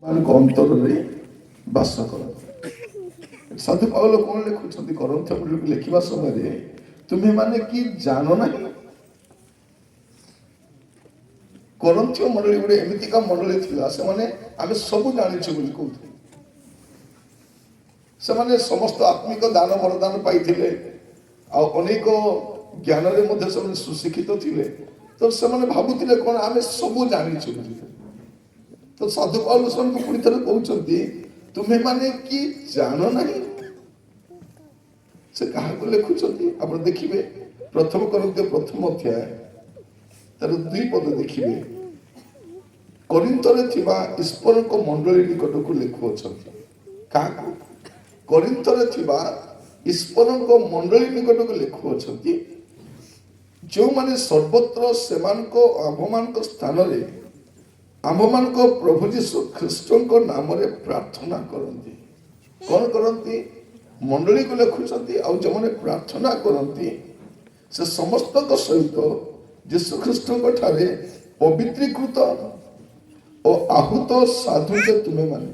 ଅନ୍ତରରେ ବାସ କରନ୍ତି। ସାଧୁ ପାଉଲ କଣ ଲେଖୁଛନ୍ତି କରନ୍ଥ ମଣ୍ଡଳୀକୁ ଲେଖିବା ସମୟରେ ତୁମେ ମାନେ କି ଜାଣ ନାହିଁ। କରନ୍ଥୀୟ ମଣ୍ଡଳୀ ଗୋଟେ ଏମିତିକା ମଣ୍ଡଳୀ ଥିଲା, ସେମାନେ ଆମେ ସବୁ ଜାଣିଛୁ ବୋଲି କହୁଥିଲେ। ସେମାନେ ସମସ୍ତ ଆତ୍ମିକ ଦାନ ବରଦାନ ପାଇଥିଲେ, ଆଉ ଅନେକ ଜ୍ଞାନରେ ମଧ୍ୟ ସେମାନେ ସୁଶିକ୍ଷିତ ଥିଲେ। ତ ସେମାନେ ଭାବୁଥିଲେ କଣ ଆମେ ସବୁ ଜାଣିଛୁ ବୋଲି। ତ ସାଧୁ ପାଉଲ ସେମାନଙ୍କୁ ପୁଣି ଥରେ କହୁଛନ୍ତି ତୁମେ ମାନେ କି ଜାଣ ନାହିଁ। ସେ କାହାକୁ ଲେଖୁଛନ୍ତି ଆପଣ ଦେଖିବେ, ପ୍ରଥମ କରନ୍ଥୀୟ ପ୍ରଥମ ଅଧ୍ୟାୟ ତାର 2 ପଦ ଦେଖିବେ। କରିନ୍ଥରେ ଥିବା ଈଶ୍ୱରଙ୍କ ମଣ୍ଡଳୀ ନିକଟକୁ ଲେଖୁଅଛନ୍ତି। କାହାକୁ? କରିନ୍ଥରେ ଥିବା ଈଶ୍ୱରଙ୍କ ମଣ୍ଡଳୀ ନିକଟକୁ ଲେଖୁଅଛନ୍ତି, ଯେଉଁମାନେ ସର୍ବତ୍ର ସେମାନଙ୍କ ଆମ୍ଭମାନଙ୍କ ସ୍ଥାନରେ ଆମ୍ଭମାନଙ୍କ ପ୍ରଭୁ ଯୀଶୁ ଖ୍ରୀଷ୍ଟଙ୍କ ନାମରେ ପ୍ରାର୍ଥନା କରନ୍ତି। କଣ କରନ୍ତି? ମଣ୍ଡଳୀକୁ ଲେଖୁଛନ୍ତି, ଆଉ ଯେଉଁମାନେ ପ୍ରାର୍ଥନା କରନ୍ତି ସେ ସମସ୍ତଙ୍କ ସହିତ ଯୀଶୁ ଖ୍ରୀଷ୍ଟଙ୍କ ଠାରେ ପବିତ୍ରୀକୃତ ଓ ଆହୁତ ସାଧୁ ଯେ ତୁମେ ମାନେ।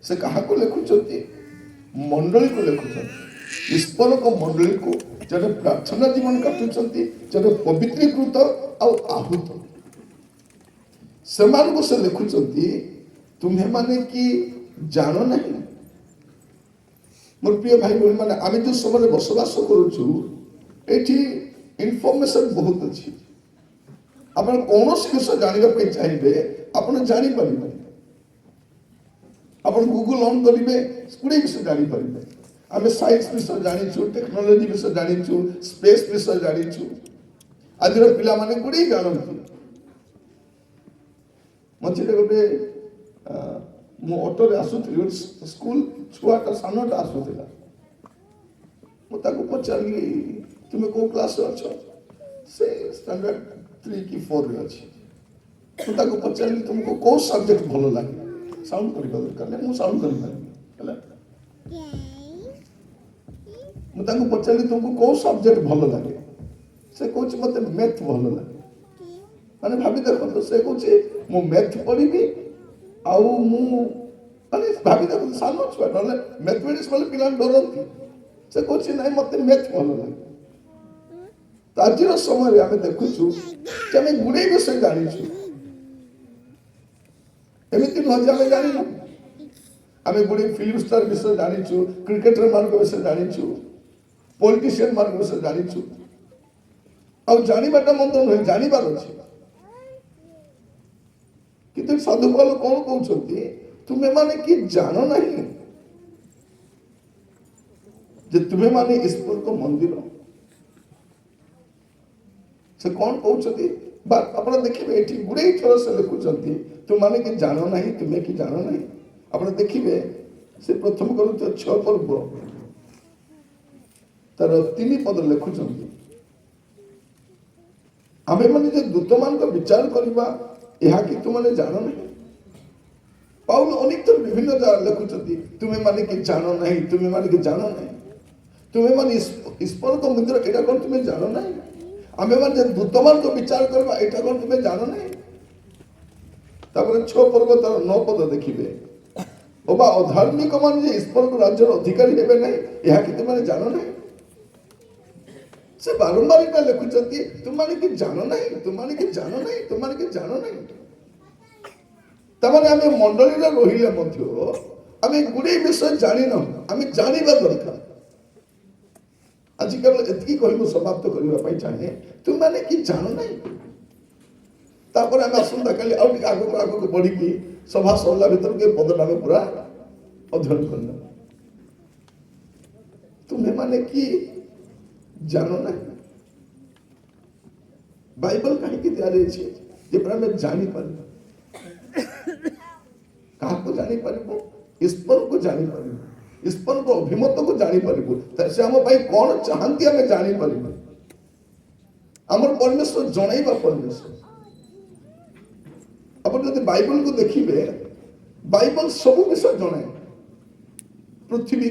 ସେ କାହାକୁ ଲେଖୁଛନ୍ତି? ମଣ୍ଡଳୀକୁ ଲେଖୁଛନ୍ତି, ଈଶ୍ୱରଙ୍କ ମଣ୍ଡଳୀକୁ, ଜଣେ ପ୍ରାର୍ଥନା ଜୀବନ କାଟୁଛନ୍ତି, ଜଣେ ପବିତ୍ରୀକୃତ ଆଉ ଆହୁତ, ସେମାନଙ୍କୁ ସେ ଲେଖୁଛନ୍ତି ତୁମେ ମାନେ କି ଜାଣ ନାହିଁ। ମୋର ପ୍ରିୟ ଭାଇ ଭଉଣୀ ମାନେ, ଆମେ ଯୋଉ ସମୟରେ ବସବାସ କରୁଛୁ ଏଠି ଇନଫର୍ମେସନ ବହୁତ ଅଛି। ଆପଣ କୌଣସି ବିଷୟ ଜାଣିବା ପାଇଁ ଚାହିଁବେ ଆପଣ ଜାଣିପାରିବେ। ଆପଣ ଗୁଗଲ ଅନ୍ କରିବେ, ଗୁଡିଏ ବିଷୟ ଜାଣିପାରିବେ। ଆମେ ସାଇନ୍ସ ବିଷୟ ଜାଣିଛୁ, ଟେକ୍ନୋଲୋଜି ବିଷୟ ଜାଣିଛୁ, ସ୍ପେସ୍ ବିଷୟ ଜାଣିଛୁ। ଆଜିର ପିଲାମାନେ ଗୁଡିଏ ଜାଣନ୍ତି। ମଝିରେ ଗୋଟେ ମୁଁ ଅଟୋରେ ଆସୁଥିଲି, ସ୍କୁଲ ଛୁଆଟା ସାନଟା ଆସୁଥିଲା। ମୁଁ ତାକୁ ପଚାରିଲି ତୁମେ କୋଉ କ୍ଲାସରେ ଅଛ? ସେ ଷ୍ଟାଣ୍ଡାର୍ଡ 3 କି 4 ରେ ଅଛି। ମୁଁ ତାକୁ ପଚାରିଲି ତୁମକୁ କୋଉ ସବଜେକ୍ଟ ଭଲ ଲାଗେ? ସାଉଣ୍ଡ କରିବା ଦରକାର ନାହିଁ, ମୁଁ ସାଉଣ୍ଡ କରିପାରିବି ହେଲା। ମୁଁ ତାଙ୍କୁ ପଚାରିଲି ତୁମକୁ କୋଉ ସବଜେକ୍ଟ ଭଲ ଲାଗେ? ସେ କହୁଛି ମତେ ମ୍ୟାଥ ଭଲ ଲାଗେ। ମାନେ ଭାବି ଦେଖନ୍ତୁ, ସେ କହୁଛି ମୁଁ ମ୍ୟାଥ ପଢିବି, ଆଉ ମୁଁ ମାନେ ଭାବି ଦେଖନ୍ତୁ ସାନ ଛୁଆ, ନହେଲେ ମ୍ୟାଥମେଟିକ୍ସ କଲେ ପିଲାମାନେ ଡରନ୍ତି। ସେ କହୁଛି ନାଇଁ ମତେ ମ୍ୟାଥ ଭଲ ଲାଗେ। ତ ଆଜିର ସମୟରେ ଆମେ ଦେଖୁଛୁ ଯେ ଆମେ ଗୁଡିଏ ବିଷୟ ଜାଣିଛୁ। ଏମିତି ନୁହଁ ଯେ ଆମେ ଜାଣିନୁ। ଆମେ ଗୁଡିଏ ଫିଲ୍ମ ଷ୍ଟାର ବିଷୟ ଜାଣିଛୁ, କ୍ରିକେଟର ମାନଙ୍କ ବିଷୟ ଜାଣିଛୁ, ପଲିଟିସିଆନ ମାନଙ୍କ ବିଷୟ ଜାଣିଛୁ। ଆଉ ଜାଣିବାଟା ମନ୍ଦ ନୁହେଁ, ଜାଣିବାର ଅଛି। କିନ୍ତୁ ସାଧୁ ପାଉଲ କଣ କହୁଛନ୍ତି? ତୁମେ ମାନେ କି ଜାଣ ନାହିଁ ଯେ ତୁମେ ମାନେ ଈଶ୍ୱରଙ୍କ ମନ୍ଦିର। ସେ କଣ କହୁଛନ୍ତି? ଆପଣ ଦେଖିବେ ଏଠି ଗୁଡିଏ ଥର ସେ ଲେଖୁଛନ୍ତି ତୁମମାନେ କି ଜାଣ ନାହିଁ, ତୁମେ କି ଜାଣ ନାହିଁ। ଆପଣ ଦେଖିବେ ସେ ପ୍ରଥମ କରୁଥିବା 6 ପର୍ବ ତାର 3 ପଦ ଲେଖୁଛନ୍ତି, ଆମେ ମାନେ ଯେ ଦୂତମାନଙ୍କ ବିଚାର କରିବା ଏହା କି ତୁମମାନେ ଜାଣ ନାହିଁ। ପାଉଲ ଅନେକ ଥର ବିଭିନ୍ନ ଜାଗାରେ ଲେଖୁଛନ୍ତି ତୁମେ ମାନେ କି ଜାଣ ନାହିଁ, ତୁମେ ମାନେ କି ଜାଣ ନାହିଁ। ତୁମେ ମାନେ ଈଶ୍ୱରଙ୍କ ମନ୍ଦିର, ଏଇଟା କଣ ତୁମେ ଜାଣ ନାହିଁ? ଆମେ ମାନେ ଯେ ଦୂତମାନଙ୍କ ବିଚାର କରିବା ଏଇଟା କଣ ତୁମେ ଜାଣ ନାହିଁ? ତାପରେ 6 ପର୍ବ ତାର 9 ପଦ ଦେଖିବେ, ଅବା ଅଧାର୍ମିକ ମାନେ ଯେ ଈଶ୍ୱରଙ୍କ ରାଜ୍ୟର ଅଧିକାରୀ ହେବେ ନାହିଁ, ଏହା କି ତୁମେ ଜାଣ ନାହିଁ। ସେ ବାରମ୍ବାର ଏଟା ଲେଖୁଛନ୍ତି ତୁମମାନେ କି ଜାଣ ନାହିଁ, ତୁମମାନେ କି ଜାଣ ନାହିଁ, ତୁମମାନେ କି ଜାଣ ନାହିଁ। ତାମାନେ ଆମେ ମଣ୍ଡଳୀରେ ରହିଲେ ମଧ୍ୟ ଆମେ ଗୁଡିଏ ବିଷୟ ଜାଣିନାହୁଁ, ଆମେ ଜାଣିବା ଦରକାର। ଆଜି କେବଳ ଏତିକି କହି ମୁଁ ସମାପ୍ତ କରିବା ପାଇଁ ଚାହେଁ, ତୁମମାନେ କି ଜାଣ ନାହିଁ। ତାପରେ ଆମେ ଆସନ୍ତାକାଲି ଆଉ ଟିକେ ଆଗକୁ ଆଗକୁ ବଢିକି ସଭା ସରିଲା ଭିତରକୁ ଏ ପଦଟା ଆମେ ପୁରା ଅଧ୍ୟୟନ କରିନେବା। ତୁମେ ମାନେ କି ଜାଣ ନାହିଁ। ବାଇବଲ କାହିଁକି ଦିଆଯାଇଛି? ଯେ ଆମେ ଜାଣିପାରିବୁ। କାହାକୁ ଜାଣିପାରିବୁ? ଈଶ୍ୱରକୁ ଜାଣିପାରିବୁ, ଈଶ୍ୱରଙ୍କ ଅଭିମତକୁ ଜାଣିପାରିବୁ। ସେ ଆମ ପାଇଁ କଣ ଚାହାନ୍ତି ଆମେ ଜାଣିପାରିବୁ। ଆମର ପରମେଶ୍ୱର ଜଣେଇବା ପରମେଶ୍ୱର। ଆପଣ ଯଦି ବାଇବଲକୁ ଦେଖିବେ, ବାଇବଲ ସବୁ ବିଷୟ ଜଣାଏ। ପୃଥିବୀ